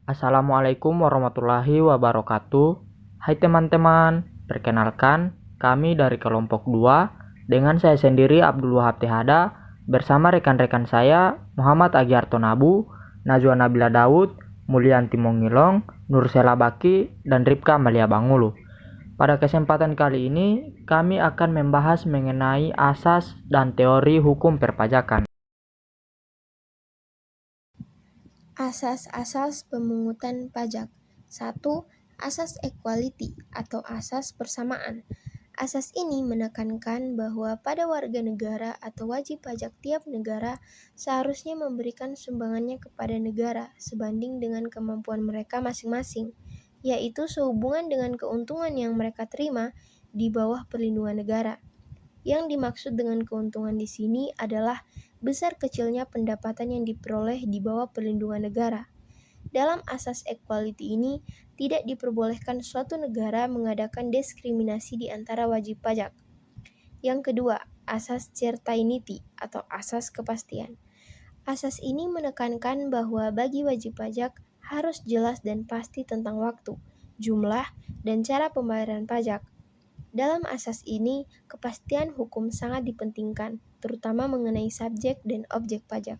Assalamualaikum warahmatullahi wabarakatuh. Hai teman-teman, perkenalkan kami dari kelompok 2 dengan saya sendiri Abdul Wahab Tehada bersama rekan-rekan saya Muhammad Agiarto Nabu, Najwa Nabila Daud, Mulyanti Mongilong, Nursela Baki, dan Ripka Malia Bangulu. Pada kesempatan kali ini kami akan membahas mengenai asas dan teori hukum perpajakan. Asas-asas pemungutan pajak. 1. Asas equality atau asas persamaan. Asas ini menekankan bahwa pada warga negara atau wajib pajak tiap negara seharusnya memberikan sumbangannya kepada negara sebanding dengan kemampuan mereka masing-masing, yaitu sehubungan dengan keuntungan yang mereka terima di bawah perlindungan negara. Yang dimaksud dengan keuntungan di sini adalah besar kecilnya pendapatan yang diperoleh di bawah perlindungan negara. Dalam asas equality ini, tidak diperbolehkan suatu negara mengadakan diskriminasi di antara wajib pajak. Yang kedua, asas certainty atau asas kepastian. Asas ini menekankan bahwa bagi wajib pajak harus jelas dan pasti tentang waktu, jumlah, dan cara pembayaran pajak. Dalam asas ini, kepastian hukum sangat dipentingkan, terutama mengenai subjek dan objek pajak.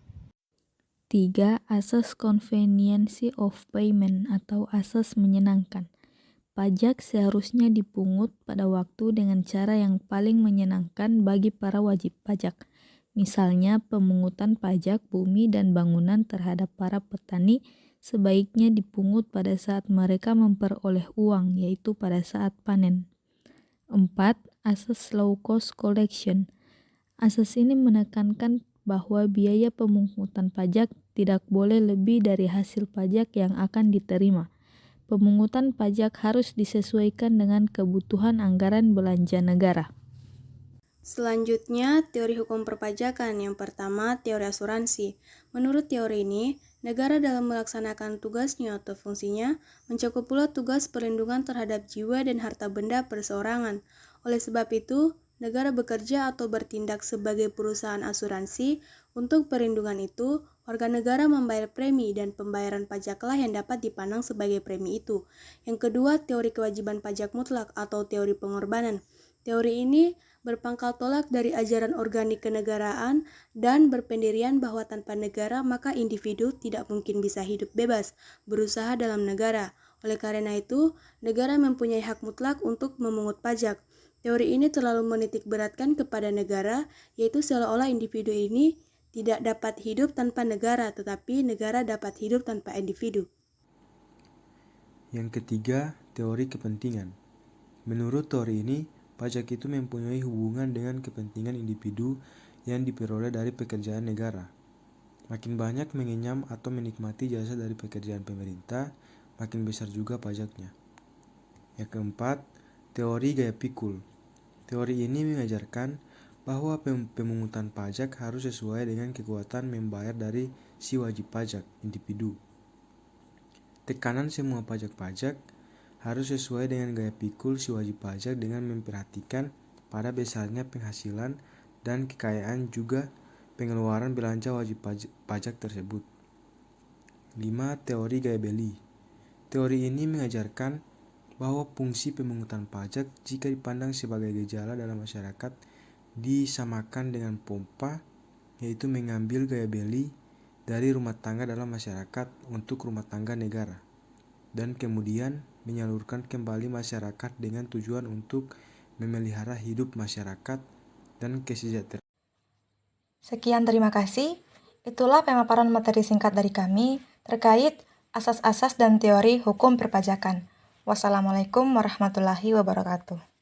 3. Asas convenience of payment atau asas menyenangkan. Pajak seharusnya dipungut pada waktu dengan cara yang paling menyenangkan bagi para wajib pajak. Misalnya, pemungutan pajak bumi dan bangunan terhadap para petani sebaiknya dipungut pada saat mereka memperoleh uang, yaitu pada saat panen. 4. Asas low cost collection. Asas ini menekankan bahwa biaya pemungutan pajak tidak boleh lebih dari hasil pajak yang akan diterima. Pemungutan pajak harus disesuaikan dengan kebutuhan anggaran belanja negara. Selanjutnya, teori hukum perpajakan. Yang pertama, teori asuransi. Menurut teori ini, negara dalam melaksanakan tugasnya atau fungsinya mencakup pula tugas perlindungan terhadap jiwa dan harta benda perseorangan. Oleh sebab itu, negara bekerja atau bertindak sebagai perusahaan asuransi. Untuk perlindungan itu, warga negara membayar premi dan pembayaran pajaklah yang dapat dipandang sebagai premi itu. Yang kedua, teori kewajiban pajak mutlak atau teori pengorbanan. Teori ini berpangkal tolak dari ajaran organik kenegaraan dan berpendirian bahwa tanpa negara maka individu tidak mungkin bisa hidup bebas, berusaha dalam negara. Oleh karena itu, negara mempunyai hak mutlak untuk memungut pajak. Teori ini terlalu menitik beratkan kepada negara, yaitu seolah-olah individu ini tidak dapat hidup tanpa negara, tetapi negara dapat hidup tanpa individu. Yang ketiga, teori kepentingan. Menurut teori ini, pajak itu mempunyai hubungan dengan kepentingan individu yang diperoleh dari pekerjaan negara. Makin banyak mengenyam atau menikmati jasa dari pekerjaan pemerintah, makin besar juga pajaknya. Yang keempat, teori gaya pikul. Teori ini mengajarkan bahwa pemungutan pajak harus sesuai dengan kekuatan membayar dari si wajib pajak, individu. Tekanan semua pajak-pajak harus sesuai dengan gaya pikul si wajib pajak dengan memperhatikan pada besarnya penghasilan dan kekayaan juga pengeluaran belanja wajib pajak tersebut. 5. Teori gaya beli. Teori ini mengajarkan bahwa fungsi pemungutan pajak jika dipandang sebagai gejala dalam masyarakat disamakan dengan pompa, yaitu mengambil gaya beli dari rumah tangga dalam masyarakat untuk rumah tangga negara, dan kemudian menyalurkan kembali masyarakat dengan tujuan untuk memelihara hidup masyarakat dan kesejahteraan. Sekian, terima kasih. Itulah pemaparan materi singkat dari kami terkait asas-asas dan teori hukum perpajakan. Wassalamualaikum warahmatullahi wabarakatuh.